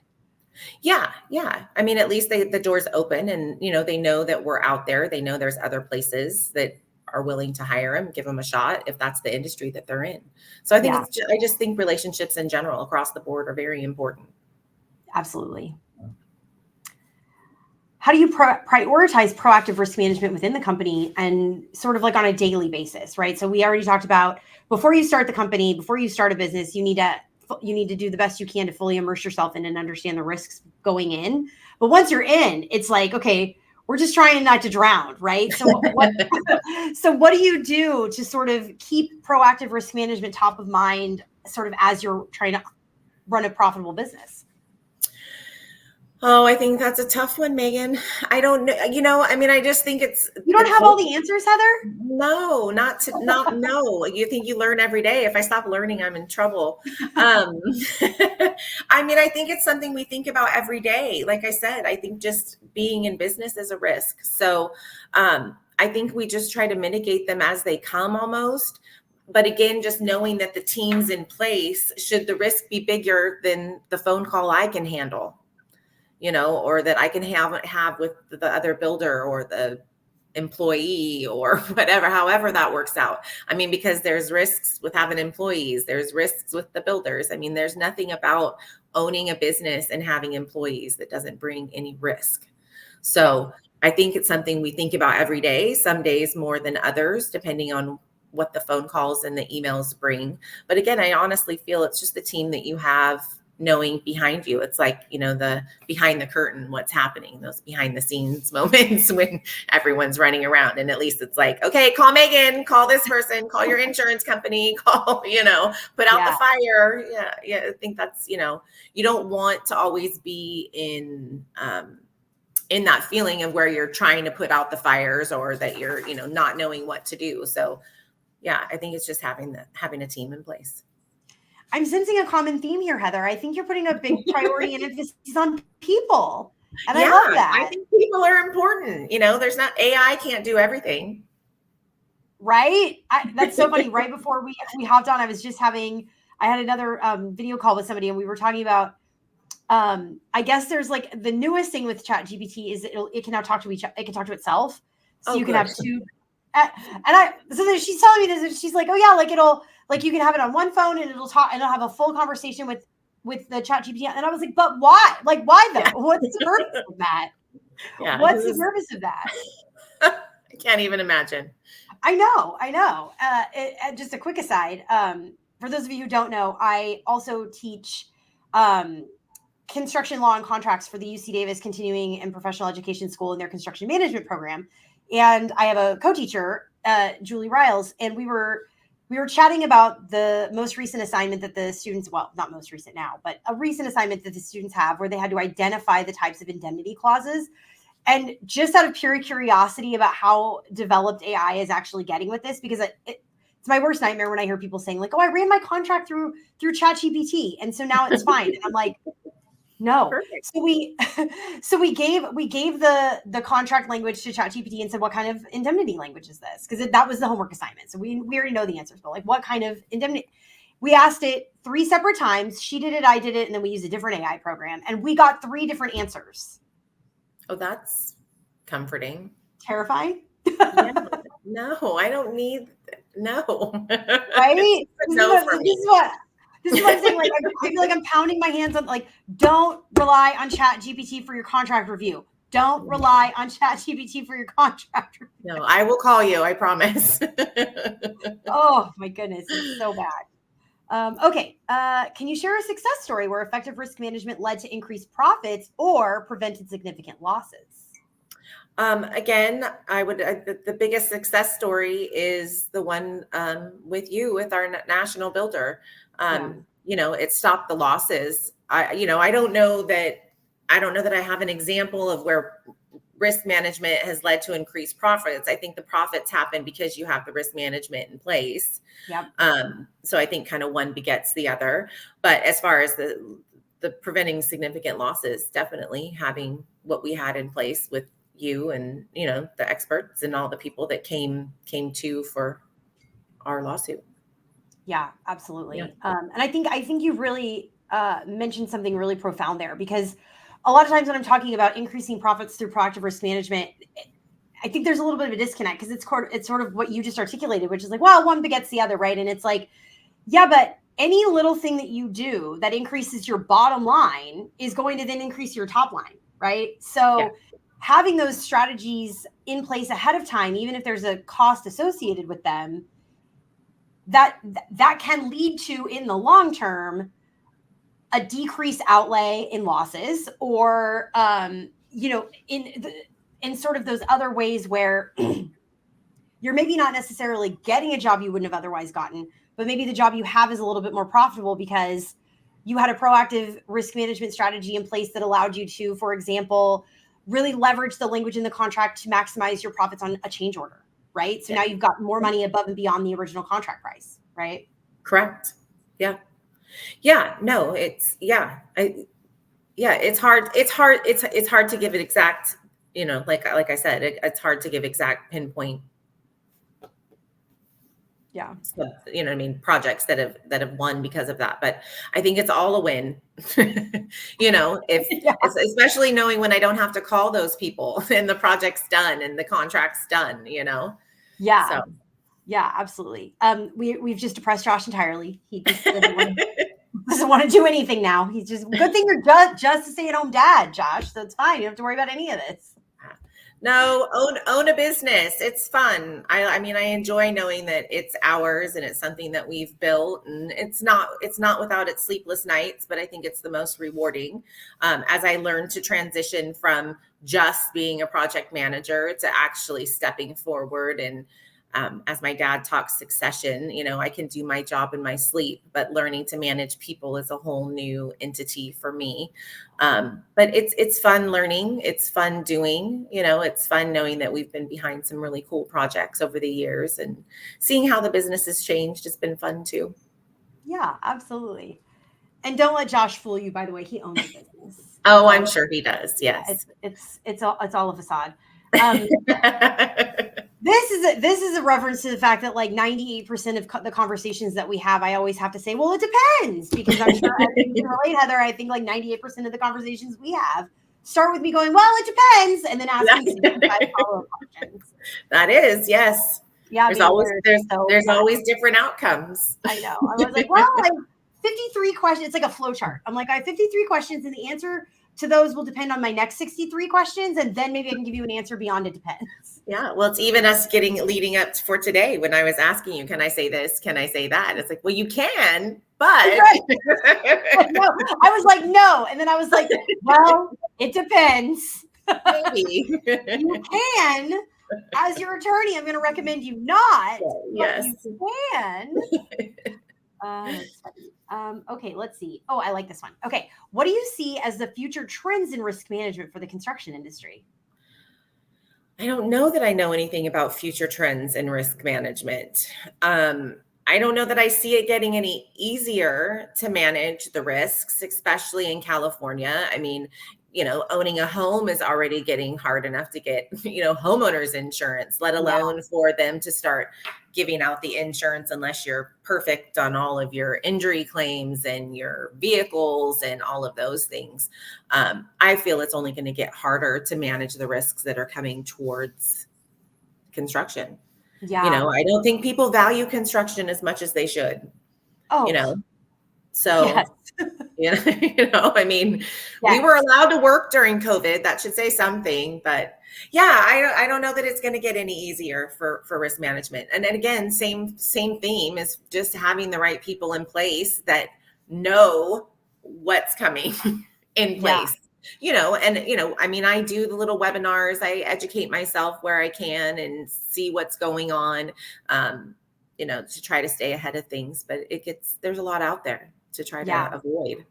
Yeah. Yeah. I mean, at least the door's open and, they know that we're out there. They know there's other places that are willing to hire them, give them a shot if that's the industry that they're in. So I think I just think relationships in general across the board are very important. Absolutely. How do you prioritize proactive risk management within the company and sort of like on a daily basis, right? So we already talked about before you start the company, before you start a business, you need to do the best you can to fully immerse yourself in and understand the risks going in. But once you're in, it's like, okay, we're just trying not to drown, right? So what do you do to sort of keep proactive risk management top of mind, sort of as you're trying to run a profitable business? Oh, I think that's a tough one, Megan. I don't know. I mean, I just think it's. You don't have all the answers, Heather? No, not no. You think you learn every day. If I stop learning, I'm in trouble. I mean, I think it's something we think about every day. Like I said, I think just being in business is a risk. So I think we just try to mitigate them as they come almost. But again, just knowing that the team's in place, should the risk be bigger than the phone call I can handle, or that I can have with the other builder or the employee or whatever, however that works out. I mean, because there's risks with having employees, there's risks with the builders. I mean, there's nothing about owning a business and having employees that doesn't bring any risk. So I think it's something we think about every day, some days more than others, depending on what the phone calls and the emails bring. But again, I honestly feel it's just the team that you have knowing behind you. It's like, the behind the curtain, what's happening, those behind the scenes moments when everyone's running around. And at least it's like, okay, call Megan, call this person, call your insurance company, put out the fire. Yeah. I think that's, you don't want to always be in that feeling of where you're trying to put out the fires or that you're, not knowing what to do. So yeah, I think it's just having a team in place. I'm sensing a common theme here, Heather. I think you're putting a big priority and emphasis on people. And I love that. I think people are important. There's not, AI can't do everything. Right? That's so funny. Right before we hopped on, I had another video call with somebody and we were talking about, I guess there's like the newest thing with ChatGPT is it can now talk to it can talk to itself. So you can have two. So she's telling me this, and she's like, oh yeah, like you can have it on one phone and it'll talk and it'll have a full conversation with the ChatGPT. And I was like, but why? Like, why though? Yeah. What's the purpose of that? Yeah, what's the purpose of that? I can't even imagine. I know. Just a quick aside. For those of you who don't know, I also teach construction law and contracts for the UC Davis Continuing and Professional Education School in their construction management program. And I have a co-teacher, Julie Riles, and we were chatting about the most recent assignment that the students, well, not most recent now, but a recent assignment that the students have where they had to identify the types of indemnity clauses. And just out of pure curiosity about how developed AI is actually getting with this, because it's my worst nightmare when I hear people saying like, oh, I ran my contract through ChatGPT, and so now it's fine. And I'm like, no. Perfect. So we gave the contract language to ChatGPT and said, what kind of indemnity language is this? Because that was the homework assignment. So we already know the answers, but like, what kind of indemnity? We asked it 3 separate times. She did it, I did it, and then we used a different AI program, and we got 3 different answers. Oh, that's comforting. Terrifying? Yeah. No, I don't need. No. Right? This is what I'm saying. Like, I feel like I'm pounding my hands on, like, don't rely on ChatGPT for your contract review. Don't rely on ChatGPT for your contract review. No, I will call you. I promise. Oh, my goodness. It's so bad. Okay. Can you share a success story where effective risk management led to increased profits or prevented significant losses? Again, the biggest success story is the one with our national builder. It stopped the losses. I don't know that I have an example of where risk management has led to increased profits. I think the profits happen because you have the risk management in place. Yep. So I think kind of one begets the other. But as far as the preventing significant losses, definitely having what we had in place with you and, the experts and all the people that came to for our lawsuit. Yeah, absolutely. Yeah. And I think you really mentioned something really profound there, because a lot of times when I'm talking about increasing profits through proactive risk management, I think there's a little bit of a disconnect, because it's sort of what you just articulated, which is like, well, one begets the other, right? And it's like, yeah, but any little thing that you do that increases your bottom line is going to then increase your top line, right? So having those strategies in place ahead of time, even if there's a cost associated with them, that can lead to, in the long term, a decreased outlay in losses, or in sort of those other ways where you're maybe not necessarily getting a job you wouldn't have otherwise gotten, but maybe the job you have is a little bit more profitable because you had a proactive risk management strategy in place that allowed you to, for example, really leverage the language in the contract to maximize your profits on a change order, right? So now you've got more money above and beyond the original contract price, right? Correct. Yeah. Yeah. No, it's it's hard. It's hard to give it exact, like I said, it's hard to give exact pinpoint. Yeah. You know what I mean? Projects that have won because of that. But I think it's all a win, especially knowing when I don't have to call those people and the project's done and the contract's done, Yeah. So. Yeah, absolutely. We've just depressed Josh entirely. He just doesn't want to do anything now. He's just, good thing you're just a stay-at-home dad, Josh. So it's fine. You don't have to worry about any of this. No, own a business. It's fun. I mean, I enjoy knowing that it's ours and it's something that we've built, and it's not without its sleepless nights, but I think it's the most rewarding. As I learn to transition from just being a project manager to actually stepping forward, and as my dad talks succession, I can do my job in my sleep, but learning to manage people is a whole new entity for me. But it's fun learning. It's fun doing, it's fun knowing that we've been behind some really cool projects over the years, and seeing how the business has changed has been fun too. Yeah, absolutely. And don't let Josh fool you, by the way, he owns a business. Oh, I'm sure he does. Yes. It's all a facade. This is a reference to the fact that like 98% of the conversations that we have, I always have to say, well, it depends, because I'm sure you can relate, Heather. I think like 98% of the conversations we have start with me going, well, it depends, and then asking 65 follow-up questions. That is, yes. Yeah, there's always different outcomes. I know. I was like, well, I have 53 questions. It's like a flow chart. I'm like, I have 53 questions, and the answer to those will depend on my next 63 questions, and then maybe I can give you an answer beyond it depends. Yeah, well, it's even us leading up for today when I was asking you, can I say this? Can I say that? It's like, well, you can, but right. No, I was like, no, and then I was like, well, it depends. Maybe you can. As your attorney, I'm going to recommend you not. Yes, but you can. Okay, let's see. Oh, I like this one. Okay, what do you see as the future trends in risk management for the construction industry? I don't know that I know anything about future trends in risk management. I don't know that I see it getting any easier to manage the risks, especially in California. I mean, owning a home is already getting hard enough to get, homeowners insurance, let alone for them to start giving out the insurance unless you're perfect on all of your injury claims and your vehicles and all of those things. I feel it's only going to get harder to manage the risks that are coming towards construction. Yeah. I don't think people value construction as much as they should. Oh, so yes. I mean, we were allowed to work during COVID. That should say something, but yeah, I don't know that it's going to get any easier for risk management. And then again, same theme is just having the right people in place that know what's coming in place. I mean, I do the little webinars. I educate myself where I can and see what's going on, to try to stay ahead of things. But there's a lot out there to try to avoid.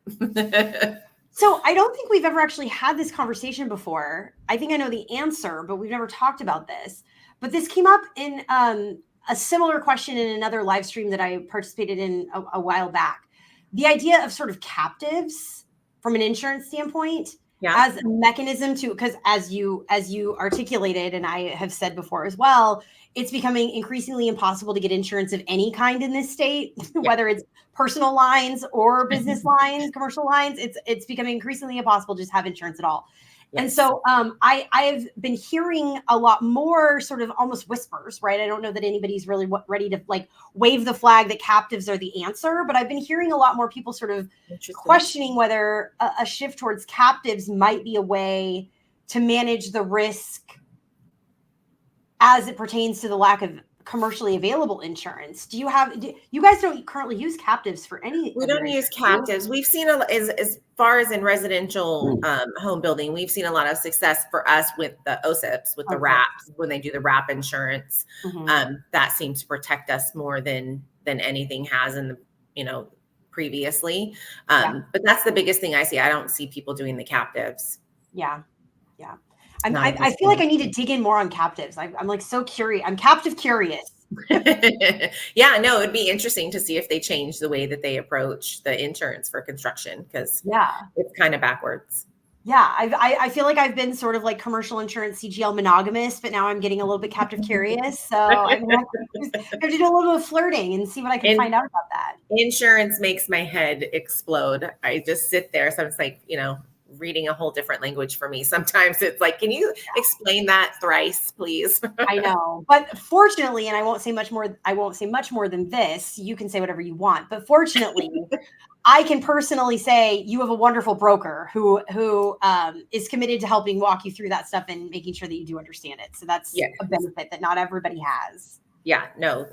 So I don't think we've ever actually had this conversation before. I think I know the answer, but we've never talked about this. But this came up in a similar question in another live stream that I participated in a while back. The idea of sort of captives from an insurance standpoint, Yeah. as a mechanism to, because as you articulated, and I have said before as well, it's becoming increasingly impossible to get insurance of any kind in this state, Yeah. whether it's personal lines or business lines, commercial lines. It's becoming increasingly impossible to just have insurance at all. Yes. And so I've been hearing a lot more sort of almost whispers, right? I don't know that anybody's really ready to like wave the flag that captives are the answer, but I've been hearing a lot more people sort of questioning whether a shift towards captives might be a way to manage the risk as it pertains to the lack of commercially available insurance. You guys don't currently use captives for any? We don't use captives. We've seen as far as in residential home building, we've seen a lot of success for us with the OSIPs, with the wraps, when they do the wrap insurance. That seems to protect us more than anything has in the, previously. But that's the biggest thing I see. I don't see people doing the captives. Yeah. I feel like I need to dig in more on captives. I'm like so curious. I'm captive curious. Yeah, no, it'd be interesting to see if they change the way that they approach the insurance for construction, because it's kind of backwards. Yeah, I feel like I've been sort of like commercial insurance CGL monogamous, but now I'm getting a little bit captive curious. So I have to do a little bit of flirting and see what I can find out about that. Insurance makes my head explode. I just sit there. So it's like, reading a whole different language for me. Sometimes it's like, can you explain that thrice, please? I know, but fortunately, and I won't say much more than this. You can say whatever you want, but fortunately, I can personally say you have a wonderful broker who is committed to helping walk you through that stuff and making sure that you do understand it. So that's a benefit that not everybody has. Yeah, no,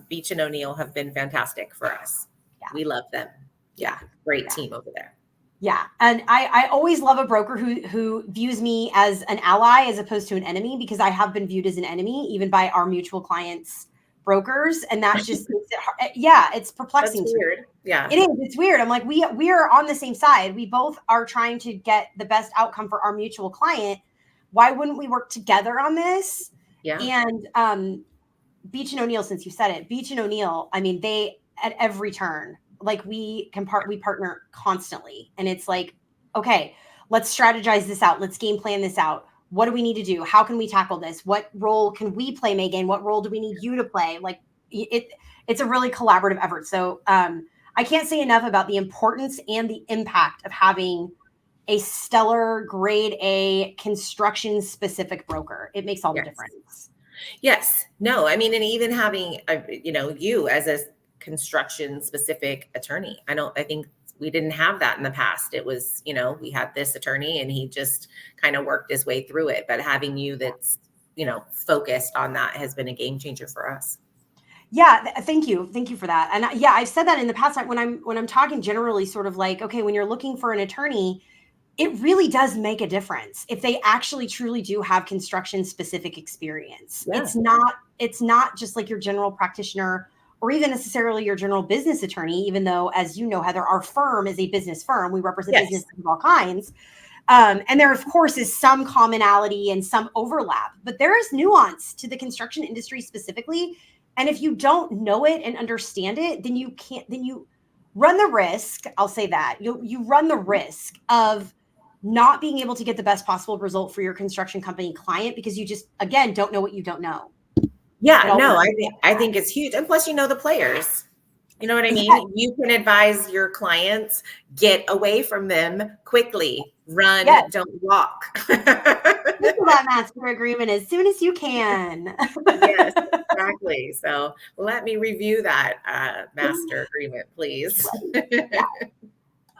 Beach and O'Neill have been fantastic for us. Yeah. We love them. Yeah, great team over there. Yeah. And I always love a broker who views me as an ally as opposed to an enemy, because I have been viewed as an enemy even by our mutual clients' brokers. And that just makes it hard. Yeah, it's perplexing. That's weird. Yeah. It is. It's weird. I'm like, we are on the same side. We both are trying to get the best outcome for our mutual client. Why wouldn't we work together on this? Yeah. And Beach and O'Neill, since you said it, Beach and O'Neill, I mean, they at every turn, like we partner constantly. And it's like, okay, let's strategize this out. Let's game plan this out. What do we need to do? How can we tackle this? What role can we play, Megan? What role do we need you to play? Like it's a really collaborative effort. So I can't say enough about the importance and the impact of having a stellar grade A construction specific broker. It makes all the difference. Yes. No, I mean, and even having, you as a construction specific attorney. I think we didn't have that in the past. It was, we had this attorney and he just kind of worked his way through it. But having you that's, focused on that has been a game changer for us. Yeah. Thank you. Thank you for that. And I've said that in the past, when I'm talking generally sort of like, okay, when you're looking for an attorney, it really does make a difference if they actually truly do have construction specific experience. Yeah. It's not just like your general practitioner or even necessarily your general business attorney, even though, as you know, Heather, our firm is a business firm. We represent businesses of all kinds. And there, of course, is some commonality and some overlap, but there is nuance to the construction industry specifically. And if you don't know it and understand it, then you run the risk. I'll say that you run the risk of not being able to get the best possible result for your construction company client, because you just, again, don't know what you don't know. Yeah, no, I think it's huge. And plus, the players, you know what I mean? Yes. You can advise your clients, get away from them quickly, run, don't walk. Cancel that master agreement as soon as you can. Yes, exactly. So let me review that master agreement, please.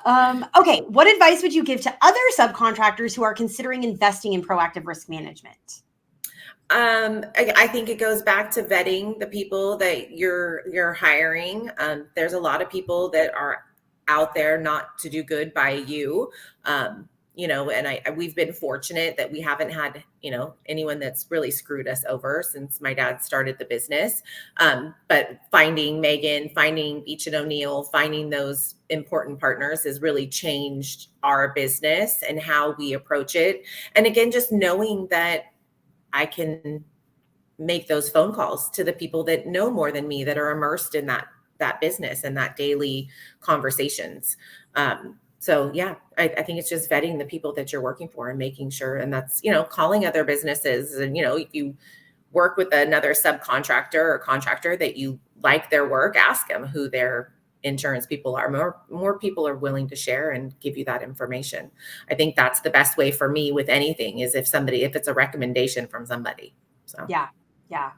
Okay. What advice would you give to other subcontractors who are considering investing in proactive risk management? I think it goes back to vetting the people that you're hiring. There's a lot of people that are out there not to do good by you. And we've been fortunate that we haven't had, anyone that's really screwed us over since my dad started the business. But finding Megan, finding Beach and O'Neill, finding those important partners has really changed our business and how we approach it. And again, just knowing that I can make those phone calls to the people that know more than me, that are immersed in that business and that daily conversations. So yeah, I think it's just vetting the people that you're working for and making sure, and that's, calling other businesses, and, if you work with another subcontractor or contractor that you like their work, ask them who their insurance people are. More people are willing to share and give you that information. I think that's the best way for me with anything, is if it's a recommendation from somebody. So Yeah. Yeah.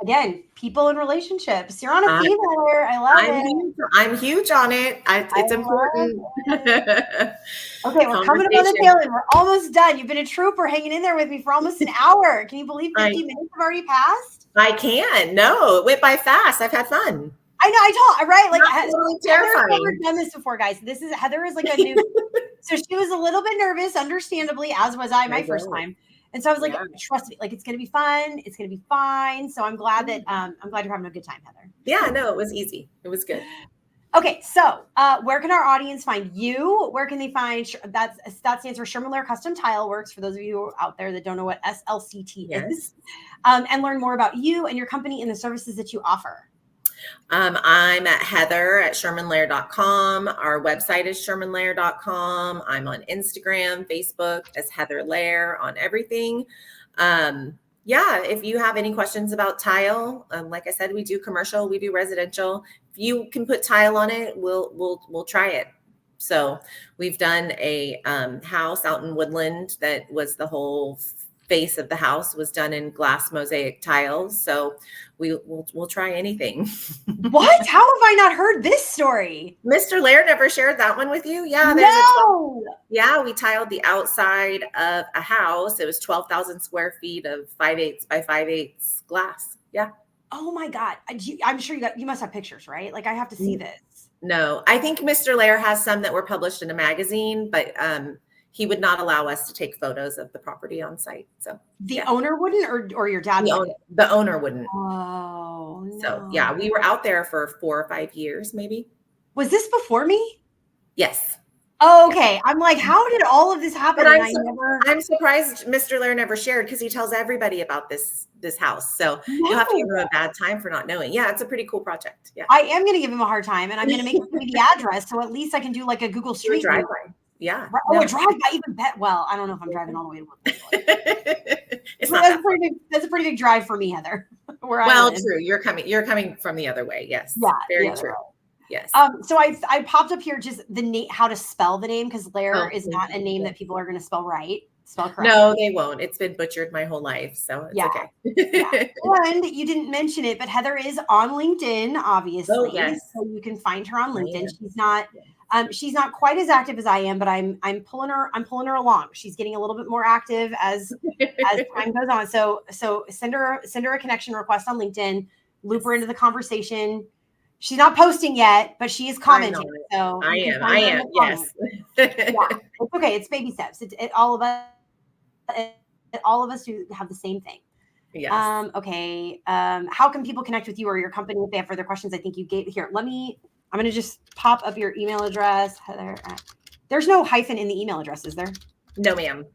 Again, people and relationships. You're on a theme there. I love it. I'm huge on it. It's important. Okay, we're coming up on the tail end. We're almost done. You've been a trooper hanging in there with me for almost an hour. Can you believe 50 minutes have already passed? I can. No, it went by fast. I've had fun. I know, right? Like, totally terrifying. Heather's never done this before, guys. Heather is like a new, so she was a little bit nervous, understandably, as was I my first time. And so I was like, trust me, like, it's going to be fun. It's going to be fine. So I'm glad that, you're having a good time, Heather. Yeah, no, it was easy. It was good. Okay. So, where can our audience find you? Where can they find, that stands for Sherman Loehr Custom Tile Works, for those of you out there that don't know what SLCT is, and learn more about you and your company and the services that you offer. I'm at heather@shermanloehr.com. Our website is shermanloehr.com. I'm on Instagram, Facebook as Heather Loehr, on everything. If you have any questions about tile, like I said, we do commercial, we do residential. If you can put tile on it, we'll try it. So we've done a house out in Woodland that was the whole face of the house was done in glass mosaic tiles. So we'll try anything. What? How have I not heard this story? Mr. Loehr never shared that one with you? Yeah. We tiled the outside of a house. It was 12,000 square feet of 5/8 by 5/8 glass. Yeah. Oh my God. I'm sure you must have pictures, right? Like, I have to see this. No, I think Mr. Loehr has some that were published in a magazine, but he would not allow us to take photos of the property on site. So the owner wouldn't, or your dad? The owner wouldn't. Oh, no. So yeah, we were out there for 4 or 5 years, maybe. Was this before me? Yes. Oh, okay. I'm like, how did all of this happen? I'm surprised Mr. Loehr never shared, because he tells everybody about this house. So you'll have to give him a bad time for not knowing. Yeah, it's a pretty cool project. Yeah. I am going to give him a hard time, and I'm going to make him give me the address, so at least I can do like a Google Street View. Yeah. Oh, a drive by, even better. Well, I don't know if I'm driving all the way to Woodland. That's a pretty big drive for me, Heather. True. You're coming from the other way. Yes. Yeah. Very true. Way. Yes. So I popped up here just the name, how to spell the name, because Loehr is not a name that people are going to spell correctly. No, they won't. It's been butchered my whole life, so it's okay. And you didn't mention it, but Heather is on LinkedIn, obviously. Oh, yes. So you can find her on LinkedIn. She's not quite as active as I am, but I'm pulling her along. She's getting a little bit more active as time goes on. So send her a connection request on LinkedIn, loop her into the conversation. She's not posting yet, but she is commenting. So I am. Yes. It's okay. It's baby steps. All of us do have the same thing. Yes. Okay. How can people connect with you or your company if they have further questions? I think you gave here. I'm going to just pop up your email address, Heather. There's no hyphen in the email address, is there? No, ma'am.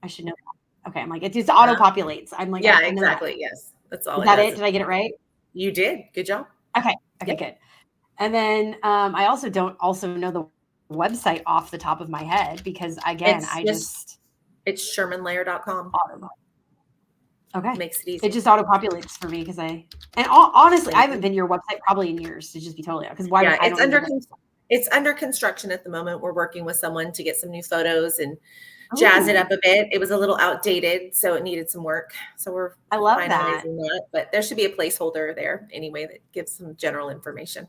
I should know that. Okay. I'm like, it just auto populates. I'm like, yeah, exactly. Yes. That's all. Is that it? Did I get it right? You did. Good job. Okay. Good. And then I also don't know the website off the top of my head, because again, it's shermanloehr.com. Okay. Makes it easy. It just auto populates for me, because honestly, I haven't been to your website probably in years, to just be totally honest. Because it's under construction at the moment. We're working with someone to get some new photos and jazz it up a bit. It was a little outdated, so it needed some work. So I love that. But there should be a placeholder there anyway that gives some general information.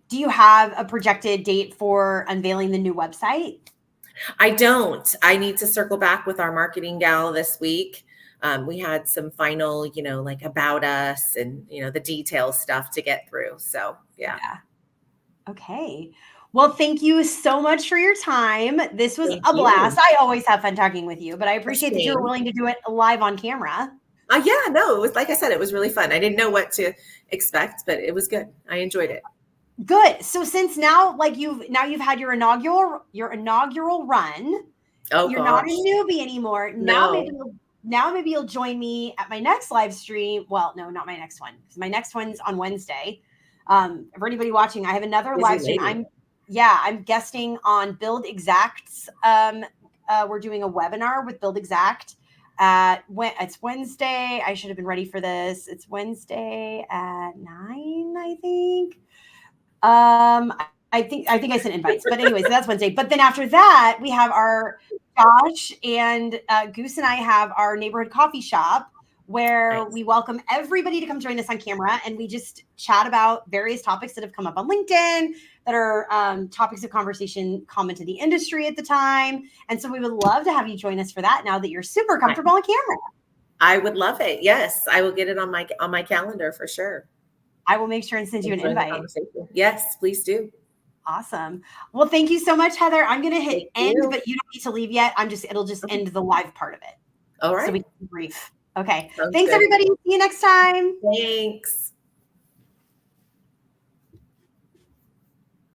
Do you have a projected date for unveiling the new website? I don't. I need to circle back with our marketing gal this week. We had some final, like about us and, the detail stuff to get through. So, yeah. Okay. Well, thank you so much for your time. This was a blast. I always have fun talking with you, but I appreciate that you were willing to do it live on camera. It was, like I said, it was really fun. I didn't know what to expect, but it was good. I enjoyed it. Good. So since now, you've had your inaugural run, you're not a newbie anymore. No. Now maybe you'll join me at my next live stream. Well, no, not my next one, because my next one's on Wednesday. For anybody watching, I have another live stream. I'm guesting on Build Exact's. We're doing a webinar with Build Exact it's Wednesday. I should have been ready for this. It's Wednesday at 9, I think. I think I sent invites, but anyways, that's Wednesday. But then after that, we have our Josh and Goose and I have our neighborhood coffee shop where we welcome everybody to come join us on camera, and we just chat about various topics that have come up on LinkedIn that are topics of conversation common to the industry at the time. And so we would love to have you join us for that now that you're super comfortable on camera. I would love it. Yes, I will get it on my calendar for sure. I will make sure and send you an invite. Yes, please do. Awesome. Well, thank you so much, Heather. I'm going to hit end, but you don't need to leave yet. It'll just end the live part of it. All right. So we can brief. Okay. Thanks, everybody. See you next time. Thanks.